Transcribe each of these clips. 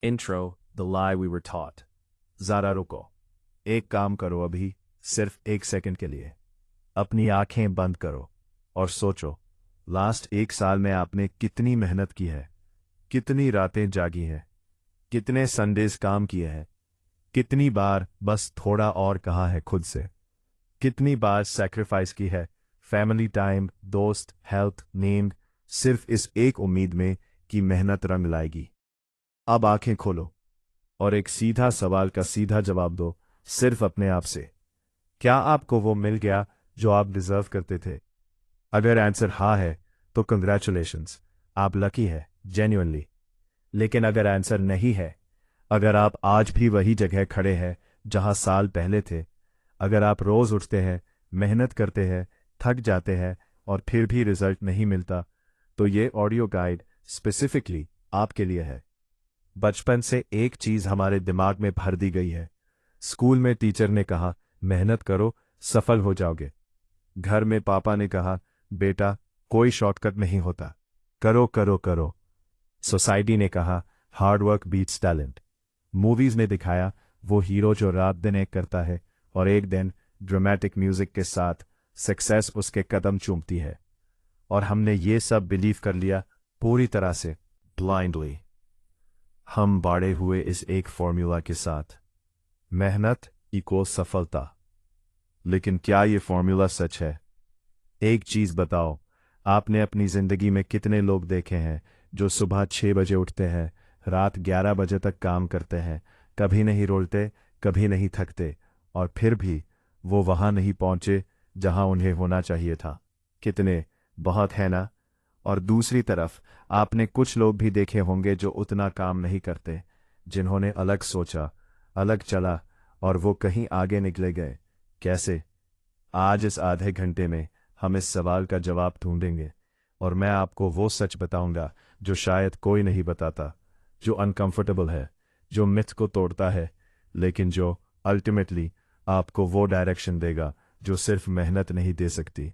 Intro, the lie we were taught. ज़रा रुको। एक काम करो अभी, सिर्फ 1 सेकंड के लिए। अपनी आंखें बंद करो और सोचो, लास्ट 1 साल में आपने कितनी मेहनत की है, कितनी रातें जागी हैं, कितने संडेज काम किए हैं, कितनी बार बस थोड़ा और कहा है खुद से, कितनी बार सैक्रिफाइस की है, फैमिली टाइम, दोस्त, हेल्थ, नींद, सिर्फ इस एक उम्मीद में कि मेहनत रंग लाएगी। अब आंखें खोलो और एक सीधा सवाल का सीधा जवाब दो, सिर्फ अपने आप से। क्या आपको वो मिल गया जो आप डिजर्व करते थे? अगर आंसर हाँ है तो कंग्रेचुलेशंस, आप लकी है, जेन्युइनली। लेकिन अगर आंसर नहीं है, अगर आप आज भी वही जगह खड़े हैं जहां साल पहले थे, अगर आप रोज उठते हैं, मेहनत करते हैं, थक जाते हैं और फिर भी रिजल्ट नहीं मिलता, तो ये ऑडियो गाइड स्पेसिफिकली आपके लिए है। बचपन से एक चीज हमारे दिमाग में भर दी गई है। स्कूल में टीचर ने कहा, मेहनत करो, सफल हो जाओगे। घर में पापा ने कहा, बेटा, कोई शॉर्टकट नहीं होता, करो करो करो। सोसाइटी ने कहा, hard work beats talent. Movies ने दिखाया वो हीरो जो रात दिन एक करता है और एक दिन ड्रामेटिक म्यूजिक के साथ सक्सेस उसके कदम चूमती है। और हमने ये सब बिलीव कर लिया, पूरी तरह से ब्लाइंडली। हम बड़े हुए इस एक फॉर्मूला के साथ, मेहनत इक्वल सफलता। लेकिन क्या ये फॉर्मूला सच है? एक चीज बताओ, आपने अपनी जिंदगी में कितने लोग देखे हैं जो सुबह 6 बजे उठते हैं, रात 11 बजे तक काम करते हैं, कभी नहीं रोलते, कभी नहीं थकते, और फिर भी वो वहां नहीं पहुंचे जहां उन्हें होना चाहिए था? कितने? बहुत है ना। और दूसरी तरफ आपने कुछ लोग भी देखे होंगे जो उतना काम नहीं करते, जिन्होंने अलग सोचा, अलग चला और वो कहीं आगे निकले गए। कैसे? आज इस आधे घंटे में हम इस सवाल का जवाब ढूंढेंगे और मैं आपको वो सच बताऊंगा जो शायद कोई नहीं बताता, जो अनकंफर्टेबल है, जो मिथ को तोड़ता है, लेकिन जो अल्टीमेटली आपको वो डायरेक्शन देगा जो सिर्फ मेहनत नहीं दे सकती।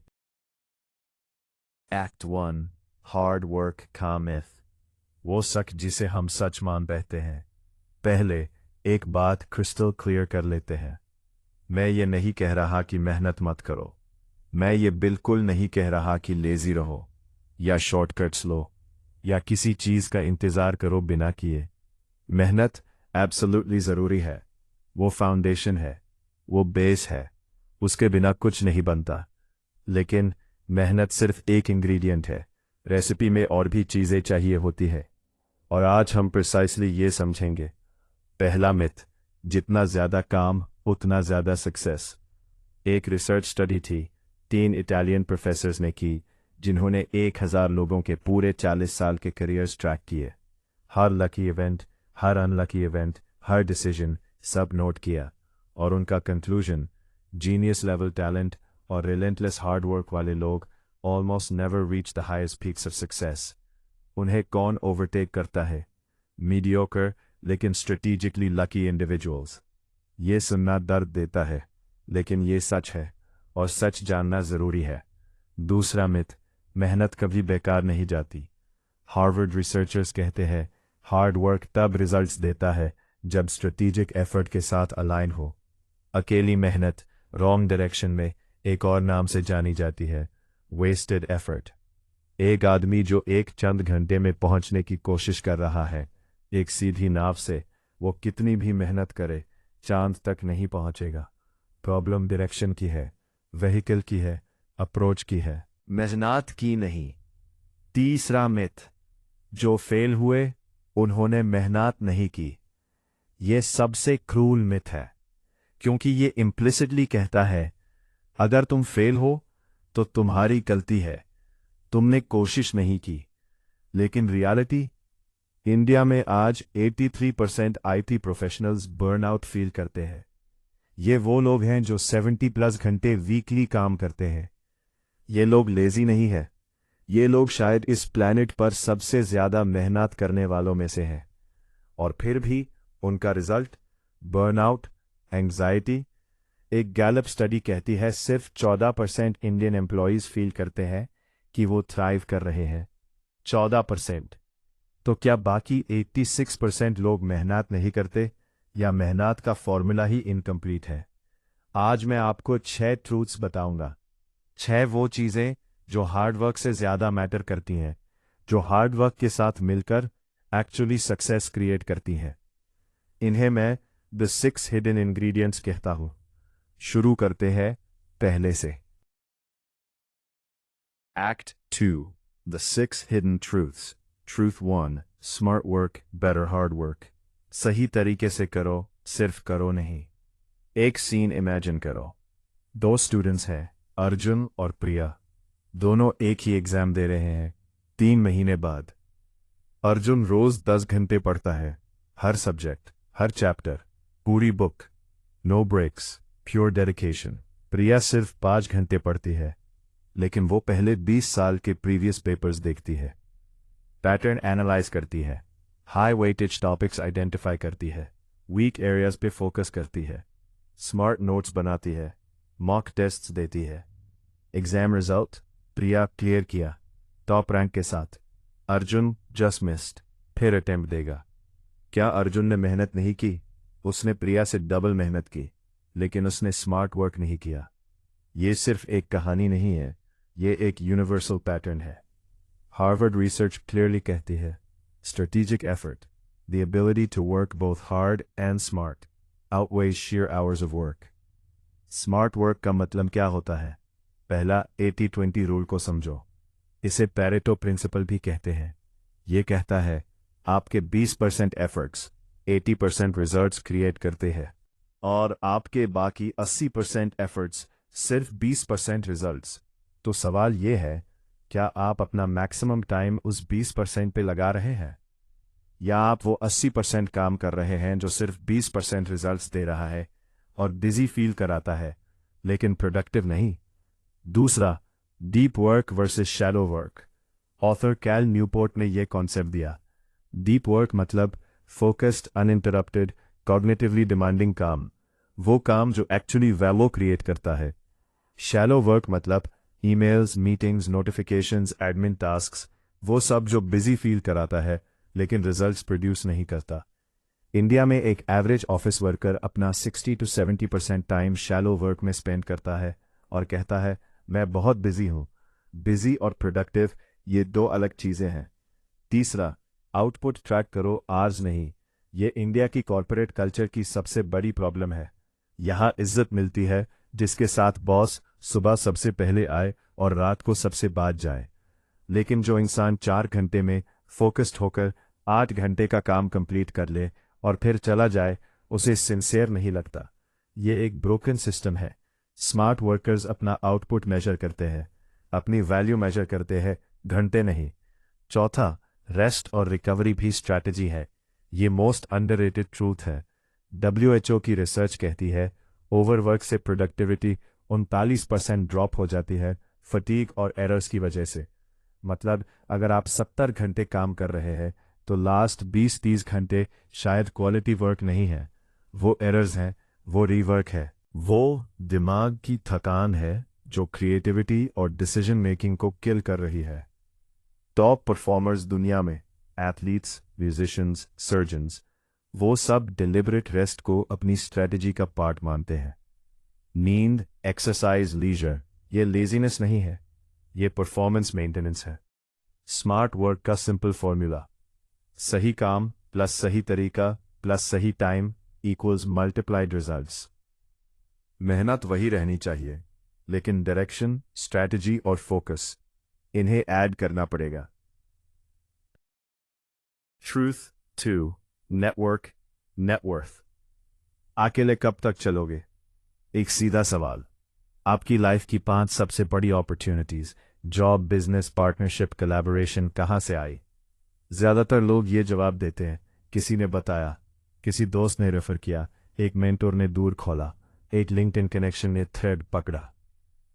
एक्ट 1, हार्ड वर्क का मिथ। वो सच जिसे हम सच मान बैठते हैं। पहले एक बात क्रिस्टल क्लियर कर लेते हैं। मैं ये नहीं कह रहा कि मेहनत मत करो। मैं ये बिल्कुल नहीं कह रहा कि लेजी रहो या शॉर्टकट्स लो या किसी चीज का इंतजार करो बिना किए। मेहनत एब्सोल्युटली जरूरी है। वो फाउंडेशन है, वो बेस है, उसके बिना कुछ नहीं बनता। लेकिन मेहनत सिर्फ एक इंग्रेडिएंट है, रेसिपी में और भी चीजें चाहिए होती है। और आज हम प्रिसाइसली ये समझेंगे। पहला मिथ, जितना ज्यादा काम उतना ज्यादा सक्सेस। एक रिसर्च स्टडी थी, 3 इटालियन प्रोफेसर्स ने की, जिन्होंने 1000 लोगों के पूरे 40 साल के करियर्स ट्रैक किए। हर लकी इवेंट, हर अनलकी इवेंट, हर डिसीजन, सब नोट किया। और उनका कंक्लूजन, जीनियस लेवल टैलेंट और रिलेंटलेस हार्ड वर्क वाले लोग almost never reach the highest peaks of success. उन्हें कौन ओवरटेक करता है? मीडियोकर लेकिन स्ट्रेटेजिकली लकी इंडिविजुअल्स। ये सुनना दर्द देता है, लेकिन ये सच है और सच जानना जरूरी है। दूसरा मिथ, मेहनत कभी बेकार नहीं जाती। हार्वर्ड रिसर्चर्स कहते हैं, हार्ड वर्क तब रिजल्ट्स देता है जब स्ट्रेटेजिक एफर्ट के साथ अलाइन हो। अकेली मेहनत रॉन्ग डायरेक्शन में एक और नाम से जानी जाती है, वेस्टेड एफर्ट। एक आदमी जो एक चंद घंटे में पहुंचने की कोशिश कर रहा है एक सीधी नाव से, वो कितनी भी मेहनत करे चांद तक नहीं पहुंचेगा। प्रॉब्लम डायरेक्शन की है, व्हीकल की है, अप्रोच की है, मेहनत की नहीं। तीसरा मिथ, जो फेल हुए उन्होंने मेहनत नहीं की। यह सबसे क्रूल मिथ है, क्योंकि ये इम्प्लिसिटली कहता है अगर तुम फेल हो तो तुम्हारी गलती है, तुमने कोशिश नहीं की। लेकिन रियलिटी, इंडिया में आज 83% आईटी प्रोफेशनल्स बर्नआउट फील करते हैं। ये वो लोग हैं जो 70+ घंटे वीकली काम करते हैं। ये लोग लेजी नहीं है, ये लोग शायद इस प्लैनेट पर सबसे ज्यादा मेहनत करने वालों में से हैं। और फिर भी उनका रिजल्ट, बर्नआउट, एंग्जाइटी। एक गैलप स्टडी कहती है सिर्फ 14% इंडियन एम्प्लॉयज फील करते हैं कि वो थ्राइव कर रहे हैं। 14%। तो क्या बाकी 86% लोग मेहनत नहीं करते, या मेहनत का फॉर्मूला ही इनकम्प्लीट है? आज मैं आपको 6 ट्रूथ्स बताऊंगा। 6 वो चीज़ें जो हार्डवर्क से ज़्यादा मैटर करती हैं, जो हार्डवर्क के साथ मिलकर एक्चुअली सक्सेस क्रिएट करती हैं। इन्हें मैं द 6 हिडन इंग्रेडिएंट्स कहता हूं। शुरू करते हैं पहले से। Act 2, The 6 Hidden Truths. Truth 1, Smart work, better hard work. सही तरीके से करो, सिर्फ करो नहीं। एक सीन इमेजिन करो। 2 स्टूडेंट्स हैं, अर्जुन और प्रिया। दोनों एक ही एग्जाम दे रहे हैं। 3 महीने बाद अर्जुन रोज 10 घंटे पढ़ता है, हर सब्जेक्ट, हर चैप्टर, पूरी book, no breaks, pure dedication. Priya सिर्फ 5 घंटे पढ़ती है, लेकिन वो पहले 20 साल के प्रीवियस पेपर्स देखती है, पैटर्न एनालाइज करती है, हाई वेटेज टॉपिक्स आइडेंटिफाई करती है, वीक एरियाज पे फोकस करती है, स्मार्ट नोट्स बनाती है, मॉक टेस्ट्स देती है। एग्जाम रिजल्ट, प्रिया क्लियर किया, टॉप रैंक के साथ। अर्जुन जस्ट मिस्ड, फिर अटेम्प्ट देगा। क्या अर्जुन ने मेहनत नहीं की? उसने प्रिया से डबल मेहनत की, लेकिन उसने स्मार्ट वर्क नहीं किया। ये सिर्फ एक कहानी नहीं है, ये एक यूनिवर्सल पैटर्न है। हार्वर्ड रिसर्च क्लियरली कहती है, strategic effort, the ability to work both hard and smart, outweighs sheer hours of work. Smart work का मतलब क्या होता है? पहला 80-20 रूल को समझो। इसे पैरेटो प्रिंसिपल भी कहते हैं। ये कहता है, आपके 20% एफर्ट्स 80% रिजल्ट्स क्रिएट करते हैं, और आपके बाकी 80% एफर्ट्स सिर्फ 20% रिजल्ट्स। तो सवाल ये है, क्या आप अपना मैक्सिमम टाइम उस 20% पे लगा रहे हैं, या आप वो 80% काम कर रहे हैं जो सिर्फ 20% रिजल्ट्स दे रहा है और बिजी फील कराता है, लेकिन प्रोडक्टिव नहीं? दूसरा, deep work versus shallow work. Author Cal Newport ने यह कॉन्सेप्ट दिया। डीप वर्क मतलब फोकस्ड, अनइंटरप्टेड, कॉग्निटिवली डिमांडिंग काम, वो काम जो एक्चुअली वैल्यू क्रिएट करता है। शैलो वर्क मतलब emails, meetings, notifications, admin tasks, वो सब जो बिजी फील कराता है लेकिन रिजल्ट्स प्रोड्यूस नहीं करता। इंडिया में एक एवरेज ऑफिस वर्कर अपना 60 to 70% टाइम शैलो वर्क में स्पेंड करता है और कहता है, मैं बहुत बिजी हूं। बिजी और प्रोडक्टिव, ये 2 अलग चीजें हैं। तीसरा, आउटपुट ट्रैक करो, आर्स नहीं। ये इंडिया की कॉर्पोरेट कल्चर की सबसे बड़ी प्रॉब्लम है। यहाँ इज्जत मिलती है जिसके साथ बॉस सुबह सबसे पहले आए और रात को सबसे बाद जाए, लेकिन जो इंसान 4 घंटे में फोकस्ड होकर 8 घंटे का काम कंप्लीट कर ले और फिर चला जाए, उसे सिंसियर नहीं लगता। ये एक ब्रोकन सिस्टम है। स्मार्ट वर्कर्स अपना आउटपुट मेजर करते हैं, अपनी वैल्यू मेजर करते हैं, घंटे नहीं। चौथा, रेस्ट और रिकवरी भी स्ट्रैटेजी है। ये मोस्ट अंडररेटेड ट्रूथ है। WHO की रिसर्च कहती है, ओवरवर्क से प्रोडक्टिविटी 39% ड्रॉप हो जाती है, फटीग और एरर्स की वजह से। मतलब अगर आप 70 घंटे काम कर रहे हैं तो लास्ट 20-30 घंटे शायद क्वालिटी वर्क नहीं है, वो एरर्स हैं, वो रीवर्क है, वो दिमाग की थकान है जो क्रिएटिविटी और डिसीजन मेकिंग को किल कर रही है। टॉप परफॉर्मर्स दुनिया में, एथलीट्स, म्यूजिशियंस, सर्जन्स, वो सब डिलिबरेट रेस्ट को अपनी स्ट्रेटजी का पार्ट मानते हैं। नींद, एक्सरसाइज, लीजर, ये लेजीनेस नहीं है, ये परफॉर्मेंस मेंटेनेंस है। स्मार्ट वर्क का सिंपल फॉर्मूला, सही काम प्लस सही तरीका प्लस सही टाइम इक्वल्स मल्टीप्लाइड रिजल्ट्स। मेहनत वही रहनी चाहिए, लेकिन डायरेक्शन, स्ट्रैटेजी और फोकस, इन्हें ऐड करना पड़ेगा। Truth 2, network, net worth. अकेले कब तक चलोगे? एक सीधा सवाल। आपकी लाइफ की 5 सबसे बड़ी opportunities, job, business, partnership, collaboration, कहाँ से आई? ज्यादातर लोग ये जवाब देते हैं, किसी ने बताया, किसी दोस्त ने रेफर किया, एक मेंटोर ने दूर खोला, एक लिंक्डइन कनेक्शन ने थ्रेड पकड़ा।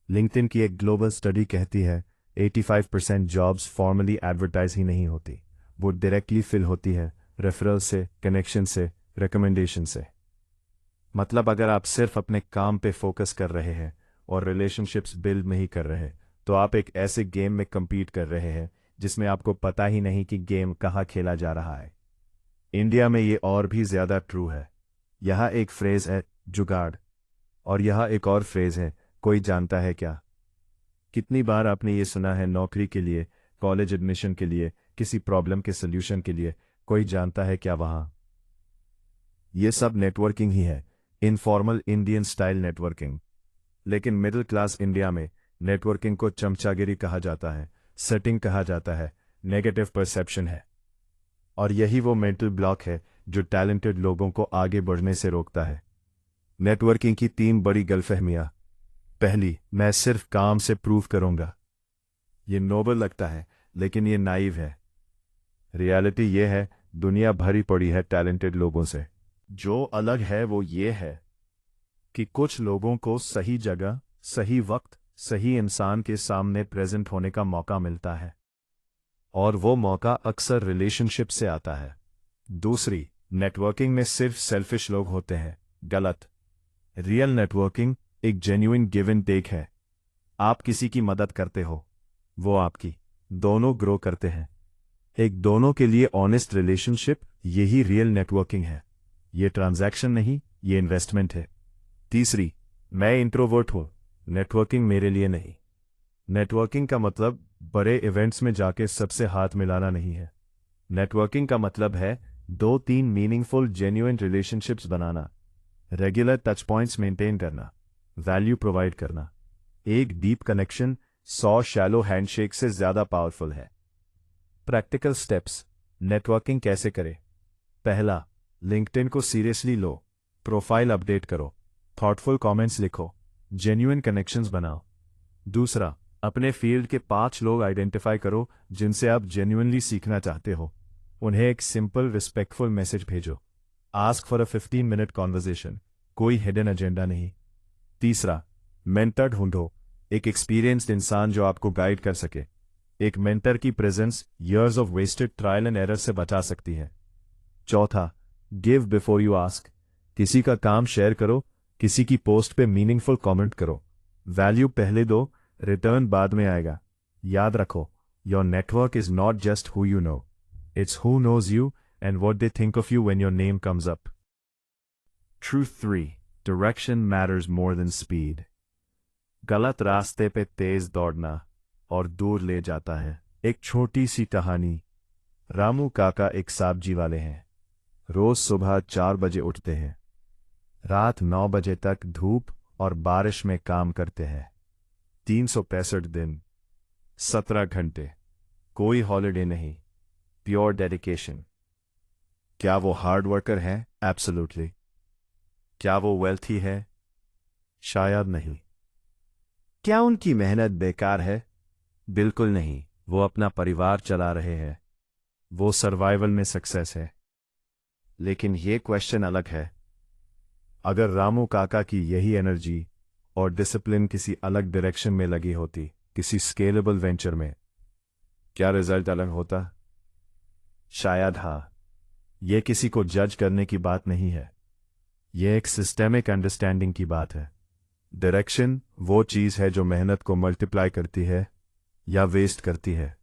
लिंक्डइन की एक ग्लोबल स्टडी कहती है 85% जॉब्स फॉर्मली एडवर्टाइज ही नहीं होती, वो डायरेक्टली फिल होती है, रेफरल से, कनेक्शन से, रिकमेंडेशन से। मतलब अगर आप सिर्फ अपने काम पे फोकस कर रहे हैं और रिलेशनशिप्स बिल्ड नहीं कर रहे, तो आप एक ऐसे गेम में compete कर रहे हैं जिसमें आपको पता ही नहीं कि गेम कहाँ खेला जा रहा है। इंडिया में ये और भी ज्यादा ट्रू है। यहाँ एक फ्रेज है जुगाड़, और यहाँ एक और फ्रेज है कोई जानता है क्या। कितनी बार आपने ये सुना है नौकरी के लिए, कॉलेज एडमिशन के लिए, किसी प्रॉब्लम के सल्यूशन के लिए, कोई जानता है क्या वहाँ। ये सब नेटवर्किंग ही है, इनफॉर्मल इंडियन स्टाइल नेटवर्किंग। लेकिन मिडिल क्लास इंडिया में नेटवर्किंग को चमचागिरी कहा जाता है, सेटिंग कहा जाता है, नेगेटिव परसेप्शन है। और यही वो मेंटल ब्लॉक है जो टैलेंटेड लोगों को आगे बढ़ने से रोकता है। नेटवर्किंग की 3 बड़ी गलतफहमियां। पहली, मैं सिर्फ काम से प्रूव करूंगा। ये नोबल लगता है, लेकिन ये नाइव है। रियलिटी ये है, दुनिया भरी पड़ी है टैलेंटेड लोगों से। जो अलग है वो ये है कि कुछ लोगों को सही जगह, सही वक्त, सही इंसान के सामने प्रेजेंट होने का मौका मिलता है, और वो मौका अक्सर रिलेशनशिप से आता है। दूसरी, नेटवर्किंग में सिर्फ सेल्फिश लोग होते हैं। गलत। रियल नेटवर्किंग एक जेन्युइन गिव एंड टेक है। आप किसी की मदद करते हो, वो आपकी, दोनों ग्रो करते हैं। एक दोनों के लिए ऑनेस्ट रिलेशनशिप, यही रियल नेटवर्किंग है। ये ट्रांजैक्शन नहीं, ये इन्वेस्टमेंट है। तीसरी, मैं इंट्रोवर्ट हूं, नेटवर्किंग मेरे लिए नहीं। नेटवर्किंग का मतलब बड़े इवेंट्स में जाके सबसे हाथ मिलाना नहीं है। नेटवर्किंग का मतलब है 2-3 मीनिंगफुल जेन्युइन रिलेशनशिप्स बनाना, रेगुलर टच पॉइंट्स मेंटेन करना, वैल्यू प्रोवाइड करना। एक डीप कनेक्शन 100 शैलो हैंडशेक से ज्यादा पावरफुल है। प्रैक्टिकल स्टेप्स, नेटवर्किंग कैसे करें। पहला, लिंक्डइन को सीरियसली लो, प्रोफाइल अपडेट करो, थॉटफुल कमेंट्स लिखो, जेन्युइन कनेक्शंस बनाओ। दूसरा, अपने फील्ड के 5 लोग आइडेंटिफाई करो जिनसे आप जेन्युइनली सीखना चाहते हो। उन्हें एक सिंपल रिस्पेक्टफुल मैसेज भेजो। आस्क फॉर अ 15-मिनट कॉन्वर्जेशन, कोई हिडन एजेंडा नहीं। तीसरा, मेंटर ढूंढो, एक एक्सपीरियंस्ड इंसान जो आपको गाइड कर सके। एक मेंटर की presence years of wasted trial and error से बचा सकती है। चौथा, गिव बिफोर यू आस्क, किसी का काम शेयर करो, किसी की पोस्ट पे मीनिंगफुल कमेंट करो। वैल्यू पहले दो, रिटर्न बाद में आएगा। याद रखो, your network is not just who you know, it's who knows you and what they think of you when your name comes up. Truth 3, direction matters more than speed. गलत रास्ते पे तेज दौड़ना और दूर ले जाता है। एक छोटी सी कहानी। रामू काका एक सब्जी वाले हैं। रोज सुबह 4 बजे उठते हैं, रात 9 बजे तक धूप और बारिश में काम करते हैं। 365 दिन, 17 घंटे, कोई हॉलिडे नहीं, प्योर डेडिकेशन। क्या वो हार्ड वर्कर है? एब्सोल्युटली। क्या वो वेल्थी है? शायद नहीं। क्या उनकी मेहनत बेकार है? बिल्कुल नहीं। वो अपना परिवार चला रहे हैं, वो सर्वाइवल में सक्सेस है। लेकिन ये क्वेश्चन अलग है, अगर रामू काका की यही एनर्जी और डिसिप्लिन किसी अलग डायरेक्शन में लगी होती, किसी स्केलेबल वेंचर में, क्या रिजल्ट अलग होता? शायद हाँ। यह किसी को जज करने की बात नहीं है, यह एक सिस्टेमिक अंडरस्टैंडिंग की बात है। डायरेक्शन वो चीज है जो मेहनत को मल्टीप्लाई करती है या वेस्ट करती है।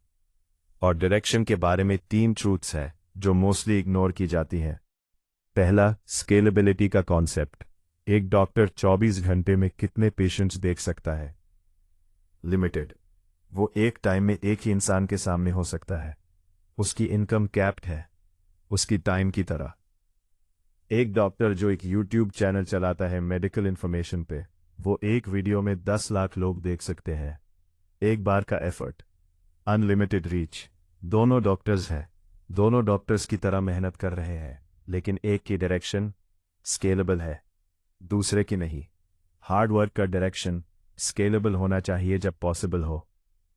और डायरेक्शन के बारे में 3 ट्रूथ्स है जो मोस्टली इग्नोर की जाती हैं। पहला, स्केलेबिलिटी का कॉन्सेप्ट। एक डॉक्टर 24 घंटे में कितने पेशेंट्स देख सकता है? लिमिटेड। वो एक टाइम में एक ही इंसान के सामने हो सकता है। उसकी इनकम कैप्ड है, उसकी टाइम की तरह। एक डॉक्टर जो एक यूट्यूब चैनल चलाता है मेडिकल इंफॉर्मेशन पे, वो एक वीडियो में 10 लाख लोग देख सकते हैं। एक बार का एफर्ट, अनलिमिटेड रीच। दोनों डॉक्टर्स हैं, दोनों डॉक्टर्स की तरह मेहनत कर रहे हैं, लेकिन एक की डायरेक्शन स्केलेबल है, दूसरे की नहीं। हार्ड वर्क का डायरेक्शन स्केलेबल होना चाहिए जब पॉसिबल हो,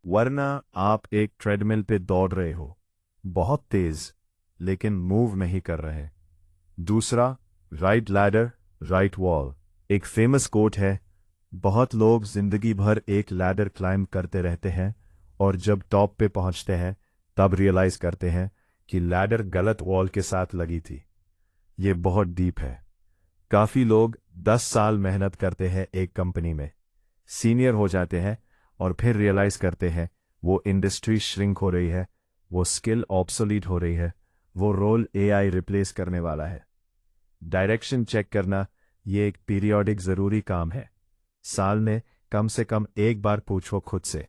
वरना आप एक ट्रेडमिल पे दौड़ रहे हो, बहुत तेज, लेकिन मूव नहीं कर रहे। दूसरा, राइट लैडर राइट वॉल। एक फेमस कोट है, बहुत लोग जिंदगी भर एक लैडर क्लाइंब करते रहते हैं और जब टॉप पे पहुंचते हैं तब रियलाइज करते हैं कि लैडर गलत वॉल के साथ लगी थी। ये बहुत डीप है। काफी लोग 10 साल मेहनत करते हैं एक कंपनी में, सीनियर हो जाते हैं और फिर रियलाइज करते हैं वो इंडस्ट्री श्रिंक हो रही है, वो स्किल ऑब्सोलीट हो रही है, वो रोल एआई रिप्लेस करने वाला है। डायरेक्शन चेक करना ये एक पीरियोडिक ज़रूरी काम है। साल में कम से कम एक बार पूछो खुद से,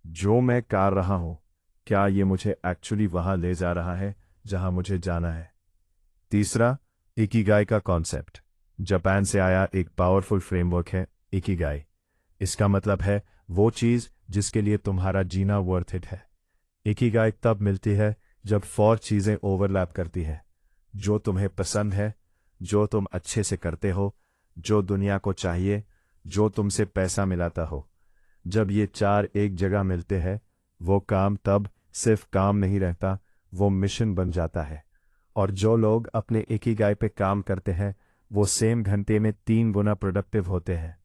जो मैं कर रहा हूँ क्या ये मुझे एक्चुअली वहाँ ले जा रहा है जहाँ मुझे जाना है। तीसरा, इकिगाई का कॉन्सेप्ट जापान से आया एक पावरफुल फ्रेमवर्क है। इकिगाई इसका मतलब है वो चीज़ जिसके लिए तुम्हारा जीना वर्थ इट है। इकिगाई तब मिलती है जब 4 चीज़ें ओवरलैप करती है, जो तुम्हें पसंद है, जो तुम अच्छे से करते हो, जो दुनिया को चाहिए, जो तुमसे पैसा मिलाता हो। जब ये 4 एक जगह मिलते हैं, वो काम तब सिर्फ काम नहीं रहता, वो मिशन बन जाता है। और जो लोग अपने इकिगाई पे काम करते हैं वो सेम घंटे में 3 गुना प्रोडक्टिव होते हैं,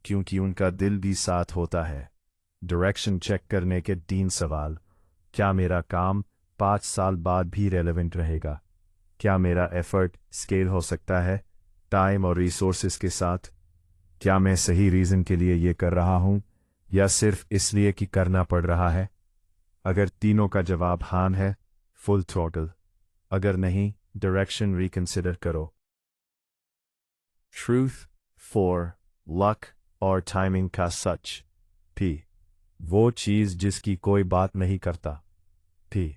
क्योंकि उनका दिल भी साथ होता है। डायरेक्शन चेक करने के 3 सवाल। क्या मेरा काम 5 साल बाद भी रेलेवेंट रहेगा? क्या मेरा एफर्ट स्केल हो सकता है टाइम और रिसोर्सेज के साथ? क्या मैं सही रीज़न के लिए ये कर रहा हूँ या सिर्फ इसलिए कि करना पड़ रहा है? अगर तीनों का जवाब हाँ है, फुल थ्रॉटल। अगर नहीं, डायरेक्शन रिकंसिडर करो। ट्रूथ 4, लक और टाइमिंग का सच। पी वो चीज़ जिसकी कोई बात नहीं करता। पी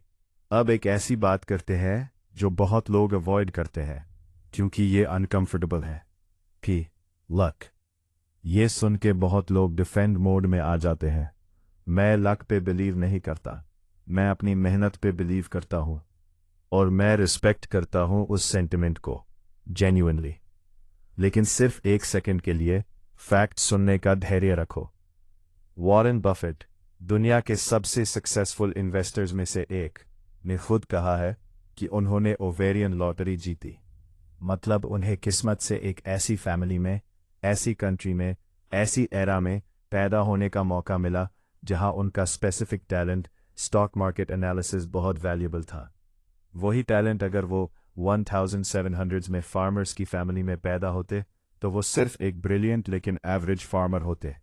अब एक ऐसी बात करते हैं जो बहुत लोग अवॉइड करते हैं क्योंकि ये अनकंफर्टेबल है। पी लक ये सुन के बहुत लोग डिफेंड मोड में आ जाते हैं। मैं लक पे बिलीव नहीं करता, मैं अपनी मेहनत पे बिलीव करता हूँ और मैं रिस्पेक्ट करता हूँ उस सेंटिमेंट को जेन्युइनली। लेकिन सिर्फ 1 सेकंड के लिए फैक्ट सुनने का धैर्य रखो। वॉरेन बफेट, दुनिया के सबसे सक्सेसफुल इन्वेस्टर्स में से एक, ने खुद कहा है कि उन्होंने ओवेरियन लॉटरी जीती। मतलब उन्हें किस्मत से एक ऐसी फैमिली में, ऐसी कंट्री में, ऐसी एरा में पैदा होने का मौका मिला जहां उनका specific talent stock market analysis बहुत वैल्यूबल था। वही टैलेंट अगर वो 1700s में फार्मर्स की फैमिली में पैदा होते तो वो सिर्फ एक ब्रिलियंट लेकिन एवरेज फार्मर होते।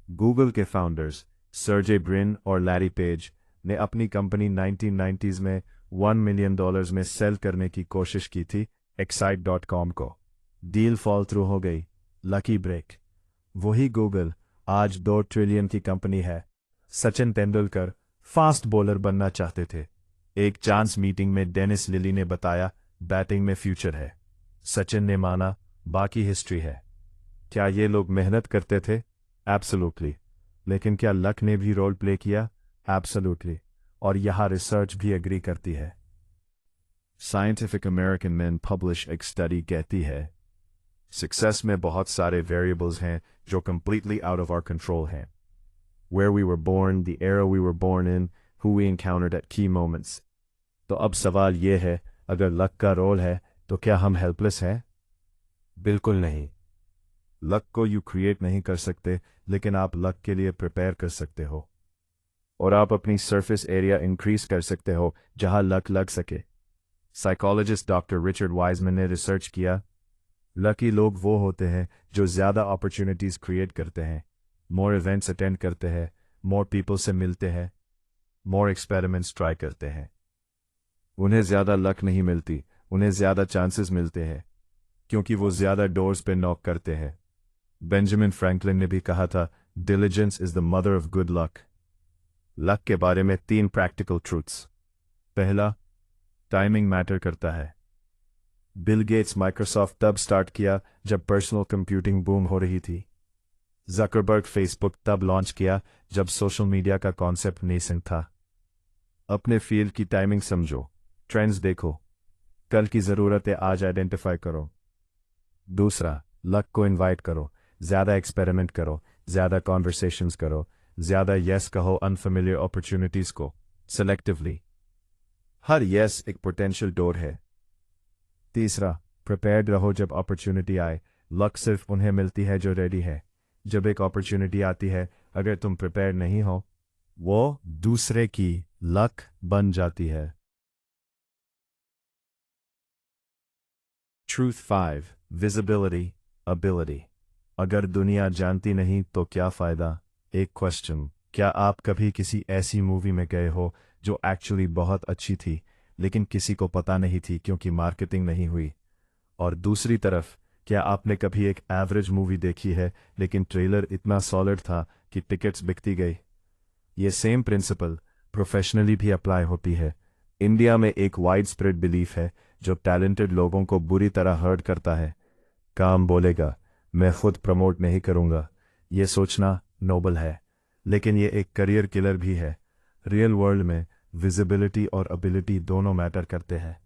गूगल के फाउंडर्स सर्जे ब्रिन और लैरी पेज ने अपनी कंपनी 1990s में $1 मिलियन में सेल करने की कोशिश की थी excite.com को। डील फॉल थ्रू हो गई, लकी ब्रेक। वही गूगल आज 2 ट्रिलियन की कंपनी है। सचिन तेंदुलकर फास्ट बॉलर बनना चाहते थे। एक चांस मीटिंग में डेनिस लिली ने बताया बैटिंग में फ्यूचर है। सचिन ने माना, बाकी हिस्ट्री है। क्या ये लोग मेहनत करते थे? एब्सोल्युटली। लेकिन क्या लक ने भी रोल प्ले किया? एब्सोल्युटली। और यहाँ रिसर्च भी एग्री करती है। साइंटिफिक अमेरिकन मैन पब्लिश एक स्टडी कहती है सक्सेस में बहुत सारे वेरिएबल्स हैं जो completely out of our control हैं। Where we were born, the era we were born in, who we encountered at key moments. तो अब सवाल ये है, अगर लक का रोल है तो क्या हम हेल्पलेस हैं? बिल्कुल नहीं। लक को यू क्रिएट नहीं कर सकते, लेकिन आप लक के लिए प्रिपेयर कर सकते हो। और आप अपनी सरफेस एरिया इंक्रीज कर सकते हो जहां लक लग सके। साइकोलॉजिस्ट डॉक्टर रिचर्ड वाइजमैन ने रिसर्च किया, लकी लोग वो होते हैं जो ज़्यादा अपॉर्चुनिटीज़ क्रिएट करते हैं, मोर इवेंट्स अटेंड करते हैं, मोर पीपल से मिलते हैं, मोर एक्सपेरिमेंट्स ट्राई करते हैं। उन्हें ज़्यादा लक नहीं मिलती, उन्हें ज़्यादा चांसेस मिलते हैं क्योंकि वो ज़्यादा डोर्स पे नॉक करते हैं। बेंजामिन फ्रैंकलिन ने भी कहा था, diligence is the mother of good luck. Luck के बारे में 3 प्रैक्टिकल ट्रूथ्स। पहला, टाइमिंग मैटर करता है। बिल गेट्स माइक्रोसॉफ्ट तब स्टार्ट किया जब पर्सनल कंप्यूटिंग बूम हो रही थी। जकरबर्ग फेसबुक तब लॉन्च किया जब सोशल मीडिया का कॉन्सेप्ट नेसेंट था। अपने फील्ड की टाइमिंग समझो, ट्रेंड्स देखो, कल की ज़रूरतें आज आइडेंटिफाई करो। दूसरा, लक को इनवाइट करो, ज़्यादा एक्सपेरिमेंट करो, ज़्यादा कॉन्वर्सेशंस करो, ज़्यादा यस कहो अनफेमिलियर अपॉर्चुनिटीज़ को सेलेक्टिवली। हर यस एक पोटेंशियल डोर है। तीसरा, प्रिपेयर्ड रहो जब अपॉर्चुनिटी आए। लक सिर्फ उन्हें मिलती है जो रेडी है। जब एक अपॉर्चुनिटी आती है, अगर तुम प्रिपेयर नहीं हो, वो दूसरे की लक बन जाती है। Truth 5, visibility, ability. अगर दुनिया जानती नहीं तो क्या फ़ायदा? एक क्वेश्चन, क्या आप कभी किसी ऐसी मूवी में गए हो जो एक्चुअली बहुत अच्छी थी, लेकिन किसी को पता नहीं थी क्योंकि मार्केटिंग नहीं हुई। और दूसरी तरफ, क्या आपने कभी एक एवरेज मूवी देखी है लेकिन ट्रेलर इतना सॉलिड था कि टिकट्स बिकती गई? ये सेम प्रिंसिपल प्रोफेशनली भी अप्लाई होती है। इंडिया में एक वाइड स्प्रेड बिलीफ है जो टैलेंटेड लोगों को बुरी तरह हर्ट करता है। काम बोलेगा, मैं खुद प्रमोट नहीं करूंगा। ये सोचना नोबल है, लेकिन ये एक करियर किलर भी है। रियल वर्ल्ड में विजिबिलिटी और एबिलिटी दोनों मैटर करते हैं।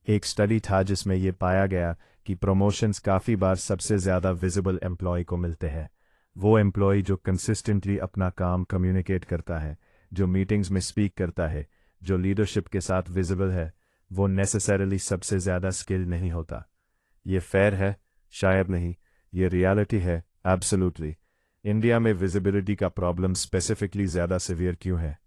एक स्टडी था जिसमें यह पाया गया कि प्रमोशंस काफ़ी बार सबसे ज़्यादा विजिबल एम्प्लॉय को मिलते हैं। वो एम्प्लॉय जो कंसिस्टेंटली अपना काम कम्युनिकेट करता है, जो मीटिंग्स में स्पीक करता है, जो लीडरशिप के साथ विजिबल है, वो नेसेसरली सबसे ज़्यादा स्किल्ड नहीं होता। ये फेयर है? शायद नहीं। ये रियलिटी है, एब्सोल्युटली। इंडिया में विजिबिलिटी का प्रॉब्लम स्पेसिफिकली ज़्यादा सिवियर क्यों है?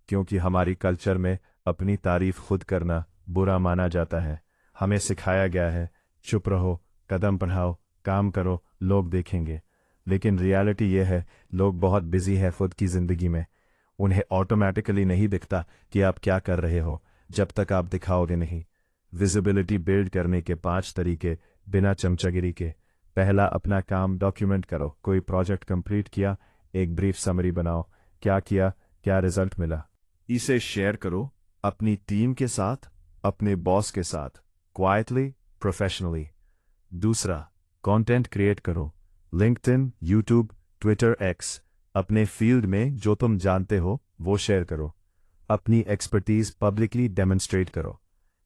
क्योंकि हमारी कल्चर में अपनी तारीफ खुद करना बुरा माना जाता है। हमें सिखाया गया है, चुप रहो, कदम बढ़ाओ, काम करो, लोग देखेंगे। लेकिन रियलिटी ये है, लोग बहुत बिजी है खुद की ज़िंदगी में। उन्हें ऑटोमेटिकली नहीं दिखता कि आप क्या कर रहे हो जब तक आप दिखाओगे नहीं। विजिबिलिटी बिल्ड करने के 5 तरीके बिना चमचागिरी के। पहला, अपना काम डॉक्यूमेंट करो। कोई प्रोजेक्ट कंप्लीट किया, एक ब्रीफ समरी बनाओ। क्या किया, क्या रिजल्ट मिला, इसे शेयर करो अपनी टीम के साथ, अपने बॉस के साथ, क्वाइटली, प्रोफेशनली। दूसरा, कंटेंट क्रिएट करो। LinkedIn, YouTube, Twitter, x. अपने फील्ड में जो तुम जानते हो वो शेयर करो। अपनी एक्सपर्टीज पब्लिकली डेमोन्स्ट्रेट करो।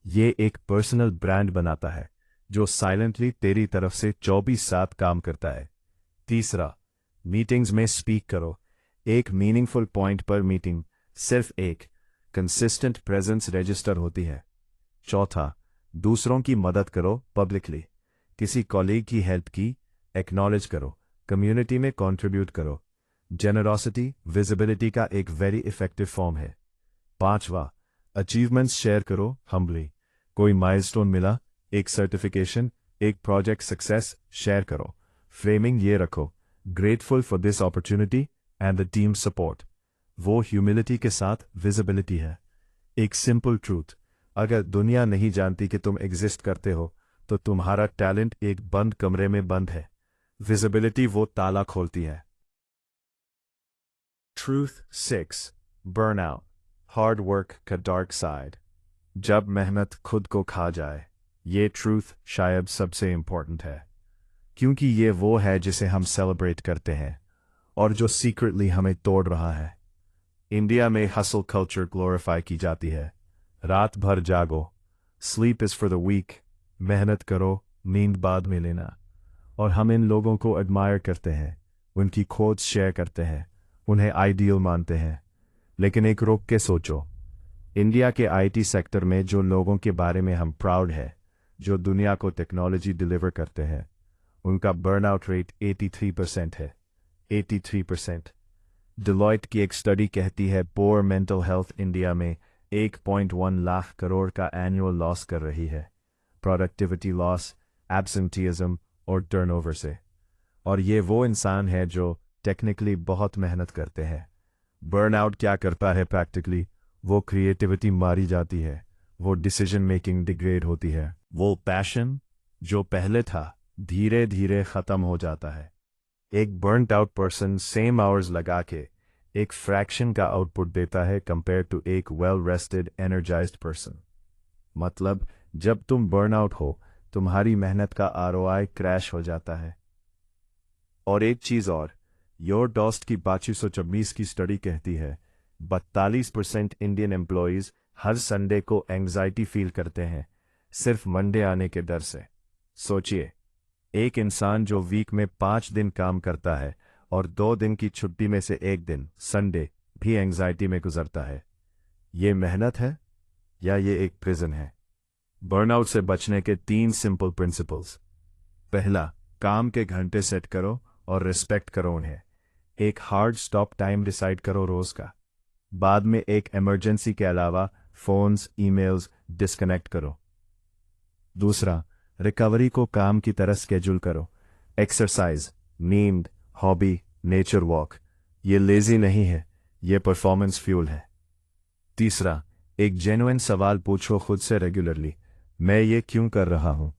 ये एक पर्सनल ब्रांड बनाता है जो साइलेंटली तेरी तरफ से 24/7 काम करता है। तीसरा, मीटिंग्स में स्पीक करो। एक मीनिंगफुल पॉइंट पर मीटिंग, सिर्फ एक कंसिस्टेंट प्रेजेंस रजिस्टर होती है। चौथा, दूसरों की मदद करो पब्लिकली। किसी कॉलीग की हेल्प की, एक्नॉलेज करो। कम्युनिटी में कंट्रीब्यूट करो। जेनरोसिटी विजिबिलिटी का एक वेरी इफेक्टिव फॉर्म है। पांचवा, अचीवमेंट्स शेयर करो हम्बली। कोई माइलस्टोन मिला, एक सर्टिफिकेशन, एक प्रोजेक्ट सक्सेस, शेयर करो। फ्रेमिंग ये रखो, grateful for this opportunity and the team support. वो ह्यूमिलिटी के साथ विजिबिलिटी है। एक सिंपल ट्रूथ, अगर दुनिया नहीं जानती कि तुम एग्जिस्ट करते हो तो तुम्हारा टैलेंट एक बंद कमरे में बंद है। विजिबिलिटी वो ताला खोलती है। ट्रूथ 6, बर्नआउट, हार्ड वर्क का डार्क साइड। जब मेहनत खुद को खा जाए, ये ट्रूथ शायद सबसे इंपॉर्टेंट है, क्योंकि ये वो है जिसे हम सेलिब्रेट करते हैं और जो सीक्रेटली हमें तोड़ रहा है। इंडिया में हसल कल्चर ग्लोरीफाई की जाती है। रात भर जागो, sleep is for the weak, मेहनत करो, नींद बाद में लेना। और हम इन लोगों को एडमायर करते हैं, उनकी खोज शेयर करते हैं, उन्हें आइडियल मानते हैं। लेकिन एक रोक के सोचो, इंडिया के आईटी सेक्टर में जो लोगों के बारे में हम प्राउड है, जो दुनिया को टेक्नोलॉजी डिलीवर करते हैं, उनका बर्नआउट रेट 83% है। 83%। डिलॉयट की एक स्टडी कहती है पोअर मेंटल हेल्थ इंडिया में 1.1 लाख करोड़ का एनुअल लॉस कर रही है, प्रोडक्टिविटी लॉस, एब्सेंटीइज्म और टर्नओवर से। और ये वो इंसान है जो टेक्निकली बहुत मेहनत करते हैं। बर्नआउट क्या करता है प्रैक्टिकली? वो क्रिएटिविटी मारी जाती है, वो डिसीजन मेकिंग डिग्रेड होती है, वो पैशन जो पहले था धीरे धीरे खत्म हो जाता है। एक burned out person same hours लगा के एक फ्रैक्शन का आउटपुट देता है कंपेयर टू एक वेल रेस्टेड एनर्जाइज्ड पर्सन। मतलब जब तुम बर्नआउट हो, तुम्हारी मेहनत का आरओआई क्रैश हो जाता है। और एक चीज और, योर डॉस्ट की 2526 की स्टडी कहती है 42% इंडियन एम्प्लॉयज हर संडे को एंग्जाइटी फील करते हैं, सिर्फ मंडे आने के डर से। सोचिए, एक इंसान जो वीक में 5 दिन काम करता है और 2 दिन की छुट्टी में से एक दिन संडे भी एंग्जाइटी में गुजरता है। ये मेहनत है या ये एक प्रिजन है? बर्नआउट से बचने के 3 सिंपल प्रिंसिपल्स। पहला, काम के घंटे सेट करो और रिस्पेक्ट करो उन्हें। एक हार्ड स्टॉप टाइम डिसाइड करो रोज का। बाद में एक इमरजेंसी के अलावा फोन्स, ईमेल्स डिस्कनेक्ट करो। दूसरा, रिकवरी को काम की तरह स्केड्यूल करो। एक्सरसाइज, नींद, हॉबी, नेचर वॉक, ये लेजी नहीं है, ये परफॉर्मेंस फ्यूल है। तीसरा, एक जेन्युइन सवाल पूछो खुद से रेगुलरली, मैं ये क्यों कर रहा हूं?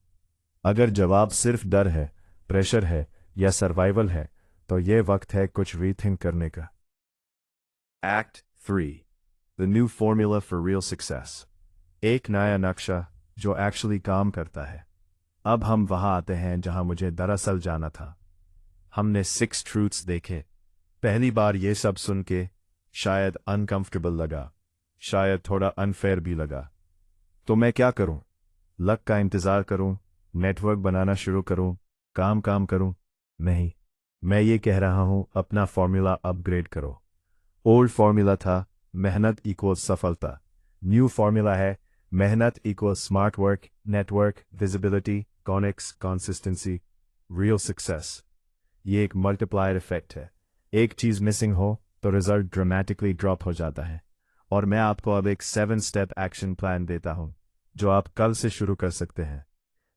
अगर जवाब सिर्फ डर है, प्रेशर है या सर्वाइवल है, तो ये वक्त है कुछ रीथिंक करने का। Act 3. The new formula for real success. एक नया नक्शा जो एक्चुअली काम करता है। अब हम वहां आते हैं जहां मुझे दरअसल जाना था। हमने 6 ट्रूथ्स देखे। पहली बार ये सब सुन के शायद अनकंफर्टेबल लगा, शायद थोड़ा अनफेयर भी लगा। तो मैं क्या करूं? लक का इंतजार करूं, नेटवर्क बनाना शुरू करूं, काम करूं? नहीं, मैं ये कह रहा हूं अपना फॉर्मूला अपग्रेड करो। ओल्ड फॉर्मूला था मेहनत इक्वल्स सफलता। न्यू फॉर्मूला है मेहनत equals smart work, network, visibility, conics, consistency, real success. ये एक मल्टीप्लायर इफेक्ट है। एक चीज मिसिंग हो तो रिजल्ट ड्रामेटिकली ड्रॉप हो जाता है। और मैं आपको अब एक 7 स्टेप एक्शन प्लान देता हूं जो आप कल से शुरू कर सकते हैं।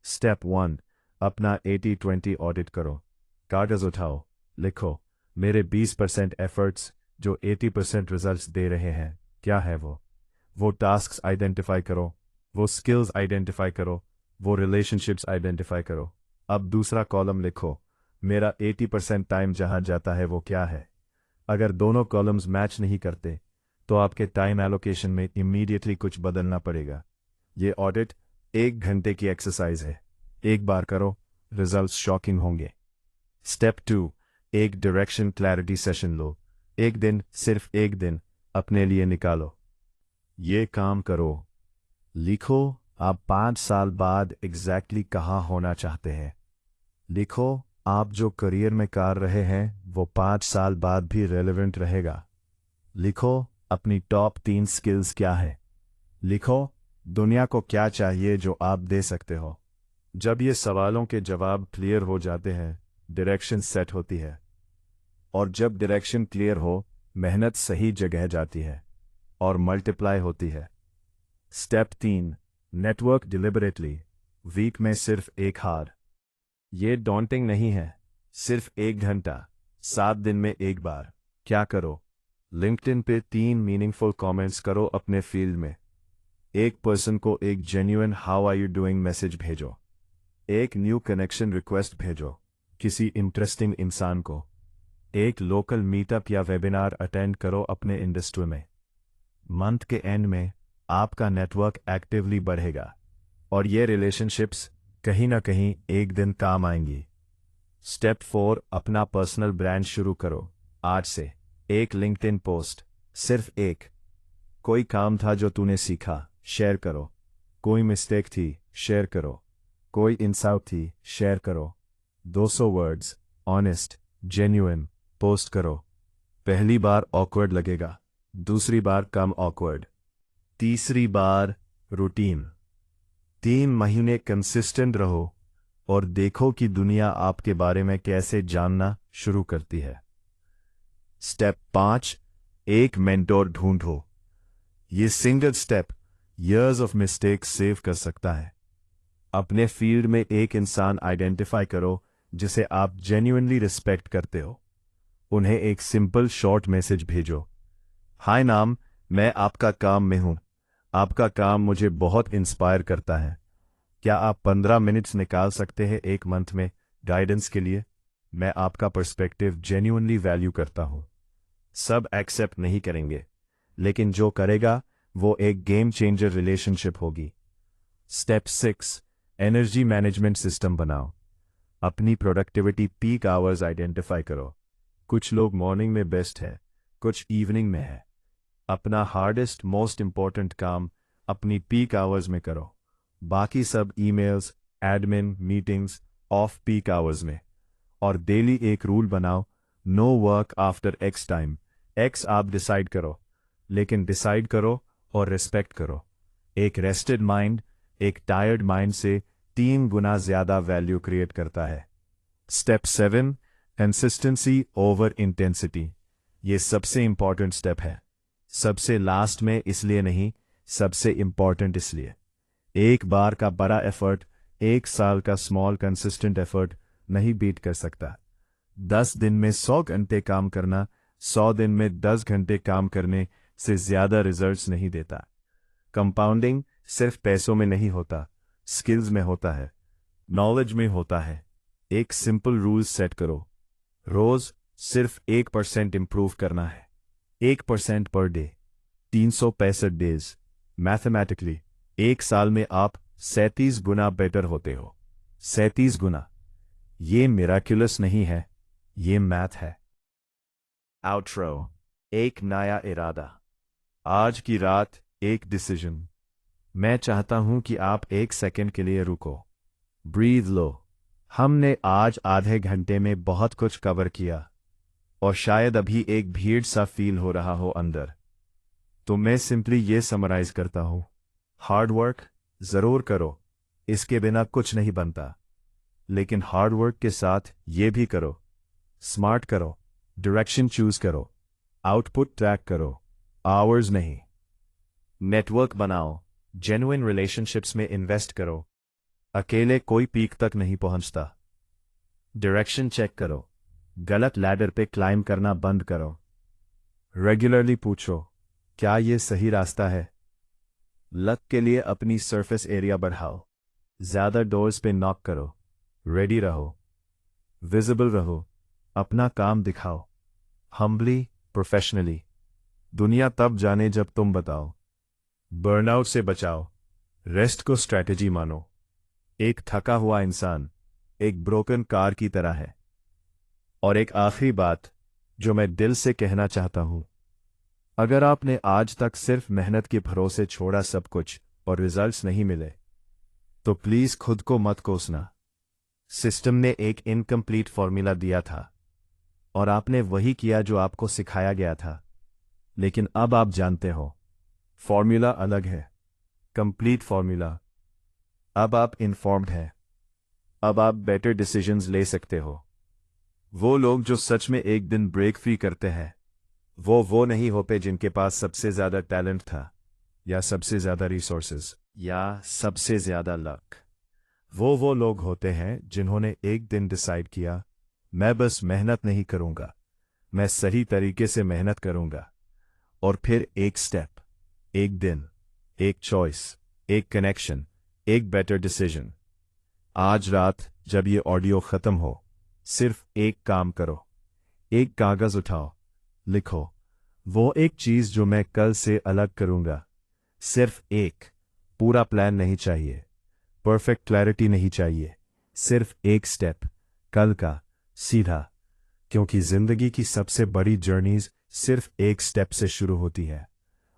स्टेप 1, अपना 80-20 ऑडिट करो। कागज उठाओ, लिखो, मेरे 20% एफर्ट्स जो 80% रिजल्ट्स दे रहे हैं, क्या है वो टास्क्स आइडेंटिफाई करो, वो स्किल्स आइडेंटिफाई करो, वो रिलेशनशिप्स आइडेंटिफाई करो। अब दूसरा कॉलम लिखो, मेरा 80% टाइम जहां जाता है वो क्या है? अगर दोनों कॉलम्स मैच नहीं करते तो आपके टाइम एलोकेशन में इमीडिएटली कुछ बदलना पड़ेगा। ये ऑडिट 1 घंटे की एक्सरसाइज है। एक बार करो, रिजल्ट्स शॉकिंग होंगे। स्टेप 2, एक डायरेक्शन क्लैरिटी सेशन लो। एक दिन, सिर्फ एक दिन अपने लिए निकालो। ये काम करो, लिखो आप 5 साल बाद एग्जैक्टली कहाँ होना चाहते हैं। लिखो आप जो करियर में कर रहे हैं वो 5 साल बाद भी रेलेवेंट रहेगा। लिखो अपनी टॉप 3 स्किल्स क्या है। लिखो दुनिया को क्या चाहिए जो आप दे सकते हो। जब ये सवालों के जवाब क्लियर हो जाते हैं, डायरेक्शन सेट होती है। और जब डायरेक्शन क्लियर हो, मेहनत सही जगह जाती है और मल्टीप्लाई होती है। Step 3, network deliberately. वीक में सिर्फ एक हार। ये डॉन्टिंग नहीं है। सिर्फ 1 घंटा, 7 दिन में एक बार। क्या करो? लिंक्डइन पे 3 मीनिंगफुल कमेंट्स करो अपने फील्ड में। एक पर्सन को एक genuine how are you doing message भेजो। एक न्यू कनेक्शन रिक्वेस्ट भेजो किसी इंटरेस्टिंग इंसान को। एक लोकल मीटअप या वेबिनार अटेंड करो अपने इंडस्ट्री में। मंथ के एंड में आपका नेटवर्क एक्टिवली बढ़ेगा और ये रिलेशनशिप्स कहीं ना कहीं एक दिन काम आएंगी। स्टेप 4, अपना पर्सनल ब्रांड शुरू करो। आज से एक लिंक्डइन पोस्ट, सिर्फ एक। कोई काम था जो तूने सीखा, शेयर करो। कोई मिस्टेक थी, शेयर करो। कोई इंसाइट थी, शेयर करो। 200 वर्ड्स, ऑनेस्ट, जेन्युइन, पोस्ट करो। पहली बार ऑकवर्ड लगेगा, दूसरी बार कम ऑकवर्ड, तीसरी बार रूटीन। 3 महीने कंसिस्टेंट रहो और देखो कि दुनिया आपके बारे में कैसे जानना शुरू करती है। स्टेप 5, एक मेंटोर ढूंढो। ये single step years of mistakes save कर सकता है। अपने फील्ड में एक इंसान आइडेंटिफाई करो जिसे आप जेन्युइनली रिस्पेक्ट करते हो। उन्हें एक सिंपल शॉर्ट मैसेज भेजो। हाय नाम, मैं आपका काम में हूं। आपका काम मुझे बहुत इंस्पायर करता है। क्या आप 15 मिनट्स निकाल सकते हैं एक मंथ में गाइडेंस के लिए? मैं आपका पर्सपेक्टिव जेन्युइनली वैल्यू करता हूं। सब एक्सेप्ट नहीं करेंगे, लेकिन जो करेगा वो एक गेम चेंजर रिलेशनशिप होगी। स्टेप 6, एनर्जी मैनेजमेंट सिस्टम बनाओ। अपनी प्रोडक्टिविटी पीक आवर्स आइडेंटिफाई करो। कुछ लोग मॉर्निंग में बेस्ट है, कुछ इवनिंग में है। अपना हार्डेस्ट मोस्ट इंपॉर्टेंट काम अपनी पीक आवर्स में करो। बाकी सब emails, admin, meetings off peak hours में। और डेली एक रूल बनाओ, no work after X time. X आप डिसाइड करो, लेकिन डिसाइड करो और रिस्पेक्ट करो। एक रेस्टेड माइंड एक टायर्ड माइंड से 3 गुना ज्यादा वैल्यू क्रिएट करता है। Step 7, consistency over intensity. ये सबसे इंपॉर्टेंट स्टेप है। सबसे लास्ट में इसलिए नहीं, सबसे इंपॉर्टेंट इसलिए। एक बार का बड़ा एफर्ट 1 साल का स्मॉल कंसिस्टेंट एफर्ट नहीं बीट कर सकता। 10 दिन में 100 घंटे काम करना 100 दिन में 10 घंटे काम करने से ज़्यादा रिजल्ट्स नहीं देता। कंपाउंडिंग सिर्फ पैसों में नहीं होता, स्किल्स में होता है, नॉलेज में होता है। एक सिंपल रूल सेट करो, रोज सिर्फ 1% इंप्रूव करना है। 1% पर डे, 365 डेज। मैथमेटिकली एक साल में आप 37 गुना बेटर होते हो। 37 गुना। ये मिराक्युलस नहीं है, ये मैथ है। आउट्रो, एक नया इरादा। आज की रात एक डिसीजन। मैं चाहता हूं कि आप 1 सेकंड के लिए रुको, ब्रीथ लो। हमने आज आधे घंटे में बहुत कुछ कवर किया, और शायद अभी एक भीड़ सा फील हो रहा हो अंदर। तो मैं सिंपली ये समराइज करता हूं, हार्ड वर्क जरूर करो, इसके बिना कुछ नहीं बनता। लेकिन हार्ड वर्क के साथ ये भी करो, स्मार्ट करो, डायरेक्शन चूज करो, आउटपुट ट्रैक करो, आवर्स नहीं। नेटवर्क बनाओ, जेन्युइन रिलेशनशिप्स में इन्वेस्ट करो। अकेले कोई पीक तक नहीं पहुंचता। डायरेक्शन चेक करो, गलत लैडर पे क्लाइंब करना बंद करो। रेगुलरली पूछो, क्या ये सही रास्ता है? लक के लिए अपनी सरफेस एरिया बढ़ाओ, ज्यादा डोर्स पे नॉक करो, रेडी रहो, विजिबल रहो, अपना काम दिखाओ, हम्बली, प्रोफेशनली। दुनिया तब जाने जब तुम बताओ। बर्नआउट से बचाओ, रेस्ट को स्ट्रैटेजी मानो। एक थका हुआ इंसान एक ब्रोकन कार की तरह है। और एक आखिरी बात जो मैं दिल से कहना चाहता हूं, अगर आपने आज तक सिर्फ मेहनत के भरोसे छोड़ा सब कुछ और रिजल्ट्स नहीं मिले, तो प्लीज खुद को मत कोसना। सिस्टम ने एक इनकम्प्लीट फॉर्मूला दिया था, और आपने वही किया जो आपको सिखाया गया था। लेकिन अब आप जानते हो, फॉर्मूला अलग है, कंप्लीट फॉर्मूला। अब आप इन्फॉर्म्ड हैं, अब आप बेटर डिसीजंस ले सकते हो। वो लोग जो सच में एक दिन ब्रेक फ्री करते हैं, वो नहीं होते जिनके पास सबसे ज्यादा टैलेंट था, या सबसे ज्यादा रिसोर्सेज, या सबसे ज्यादा लक। वो लोग होते हैं जिन्होंने एक दिन डिसाइड किया, मैं बस मेहनत नहीं करूंगा, मैं सही तरीके से मेहनत करूंगा। और फिर एक स्टेप, एक दिन, एक चॉइस, एक कनेक्शन, एक बेटर डिसीजन। आज रात जब ये ऑडियो खत्म हो, सिर्फ एक काम करो, एक कागज उठाओ, लिखो, वो एक चीज जो मैं कल से अलग करूंगा। सिर्फ एक। पूरा प्लान नहीं चाहिए, परफेक्ट क्लैरिटी नहीं चाहिए, सिर्फ एक स्टेप, कल का, सीधा। क्योंकि जिंदगी की सबसे बड़ी जर्नीज सिर्फ एक स्टेप से शुरू होती है,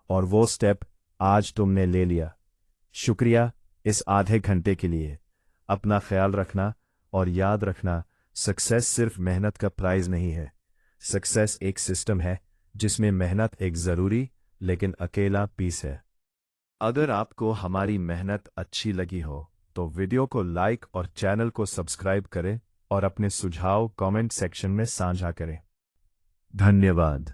और वो स्टेप आज तुमने ले लिया। शुक्रिया इस आधे घंटे के लिए। अपना ख्याल रखना, और याद रखना, सक्सेस सिर्फ मेहनत का प्राइज नहीं है। सक्सेस एक सिस्टम है जिसमें मेहनत एक जरूरी लेकिन अकेला पीस है। अगर आपको हमारी मेहनत अच्छी लगी हो तो वीडियो को लाइक और चैनल को सब्सक्राइब करें, और अपने सुझाव कमेंट सेक्शन में साझा करें। धन्यवाद।